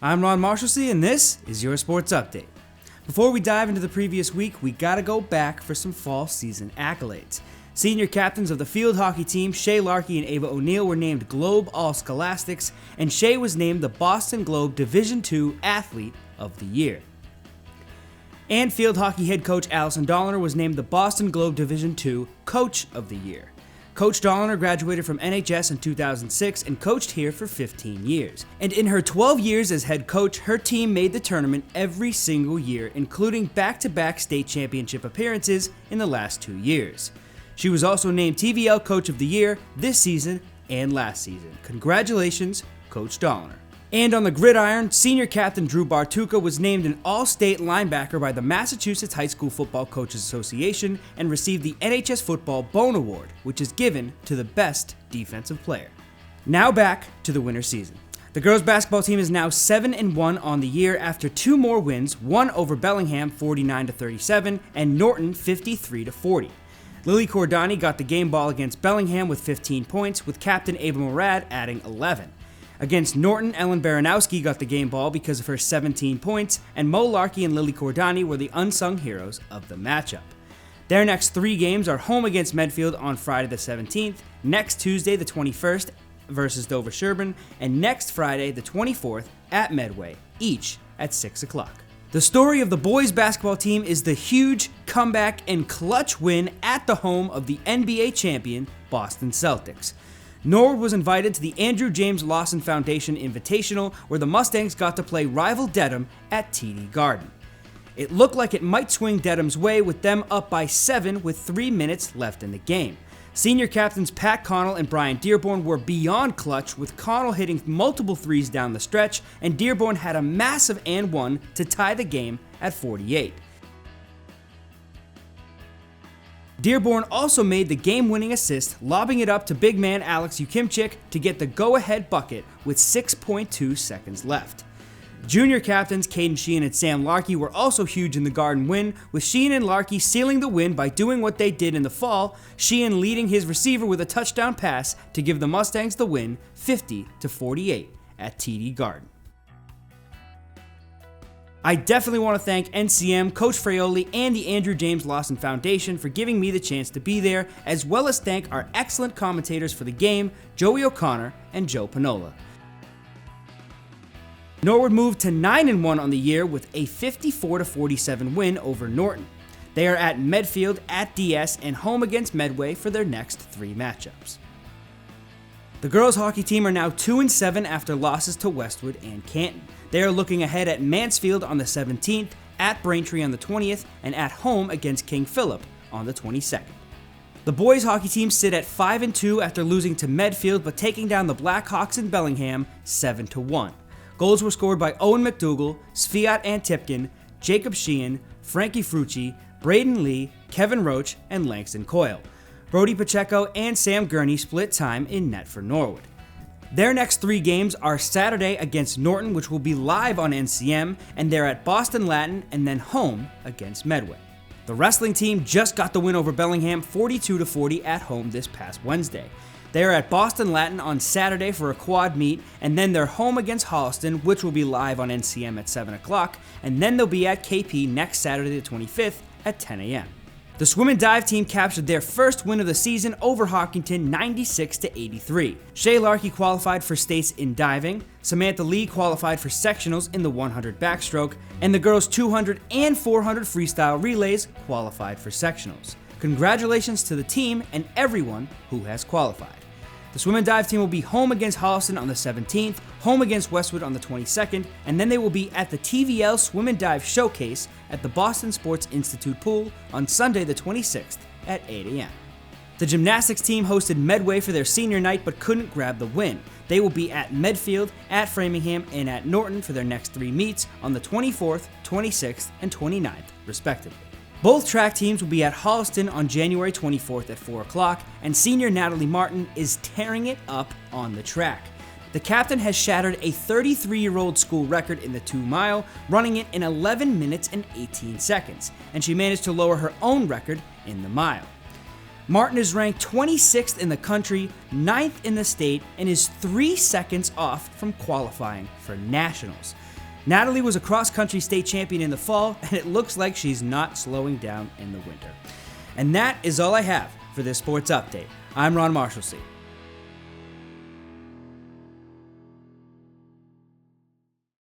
I'm Ron Marshalsea, and this is your Sports Update. Before we dive into the previous week, we gotta go back for some fall season accolades. Senior captains of the field hockey team, Shea Larkey and Ava O'Neill, were named Globe All-Scholastics, and Shea was named the Boston Globe Division II Athlete of the Year. And field hockey head coach Allison Dolliner was named the Boston Globe Division II Coach of the Year. Coach Dolliner graduated from NHS in 2006 and coached here for 15 years. And in her 12 years as head coach, her team made the tournament every single year, including back-to-back state championship appearances in the last 2 years. She was also named TVL Coach of the Year this season and last season. Congratulations, Coach Dolliner. And on the gridiron, senior captain Drew Bartuca was named an All-State linebacker by the Massachusetts High School Football Coaches Association and received the NHS Football Bone Award, which is given to the best defensive player. Now back to the winter season. The girls basketball team is now 7-1 on the year after 2 more wins, one over Bellingham 49-37 and Norton 53-40. Lily Cordani got the game ball against Bellingham with 15 points, with captain Ava Murad adding 11. Against Norton, Ellen Baranowski got the game ball because of her 17 points, and Mo Larkey and Lily Cordani were the unsung heroes of the matchup. Their next 3 games are home against Medfield on Friday the 17th, next Tuesday the 21st versus Dover Sherburne, and next Friday the 24th at Medway, each at 6 o'clock. The story of the boys basketball team is the huge comeback and clutch win at the home of the NBA champion Boston Celtics. Norwood was invited to the Andrew James Lawson Foundation Invitational, where the Mustangs got to play rival Dedham at TD Garden. It looked like it might swing Dedham's way, with them up by 7 with 3 minutes left in the game. Senior captains Pat Connell and Brian Dearborn were beyond clutch, with Connell hitting multiple threes down the stretch, and Dearborn had a massive and one to tie the game at 48. Dearborn also made the game-winning assist, lobbing it up to big man Alex Ukimchik to get the go-ahead bucket with 6.2 seconds left. Junior captains Caden Sheehan and Sam Larkey were also huge in the Garden win, with Sheehan and Larkey sealing the win by doing what they did in the fall, Sheehan leading his receiver with a touchdown pass to give the Mustangs the win 50-48 at TD Garden. I definitely want to thank NCM, Coach Fraioli, and the Andrew James Lawson Foundation for giving me the chance to be there, as well as thank our excellent commentators for the game, Joey O'Connor and Joe Panola. Norwood moved to 9-1 on the year with a 54-47 win over Norton. They are at Medfield, at DS, and home against Medway for their next 3 matchups. The girls hockey team are now 2-7 after losses to Westwood and Canton. They are looking ahead at Mansfield on the 17th, at Braintree on the 20th, and at home against King Philip on the 22nd. The boys hockey team sit at 5-2 after losing to Medfield but taking down the Blackhawks in Bellingham 7-1. Goals were scored by Owen McDougall, Sviat Antipkin, Jacob Sheehan, Frankie Frucci, Braden Lee, Kevin Roach, and Langston Coyle. Brody Pacheco and Sam Gurney split time in net for Norwood. Their next 3 games are Saturday against Norton, which will be live on NCM, and they're at Boston Latin and then home against Medway. The wrestling team just got the win over Bellingham 42-40 at home this past Wednesday. They are at Boston Latin on Saturday for a quad meet, and then they're home against Holliston, which will be live on NCM at 7 o'clock, and then they'll be at KP next Saturday the 25th at 10 a.m. The swim and dive team captured their first win of the season over Hawkinton 96-83. Shea Larkey qualified for states in diving, Samantha Lee qualified for sectionals in the 100 backstroke, and the girls' 200 and 400 freestyle relays qualified for sectionals. Congratulations to the team and everyone who has qualified. The swim and dive team will be home against Holliston on the 17th, home against Westwood on the 22nd, and then they will be at the TVL Swim and Dive Showcase at the Boston Sports Institute Pool on Sunday the 26th at 8 a.m. The gymnastics team hosted Medway for their senior night but couldn't grab the win. They will be at Medfield, at Framingham, and at Norton for their next 3 meets on the 24th, 26th, and 29th, respectively. Both track teams will be at Holliston on January 24th at 4 o'clock, and senior Natalie Martin is tearing it up on the track. The captain has shattered a 33-year-old school record in the 2-mile, running it in 11 minutes and 18 seconds, and she managed to lower her own record in the mile. Martin is ranked 26th in the country, 9th in the state, and is 3 seconds off from qualifying for nationals. Natalie was a cross-country state champion in the fall, and it looks like she's not slowing down in the winter. And that is all I have for this sports update. I'm Ron Marshalsea.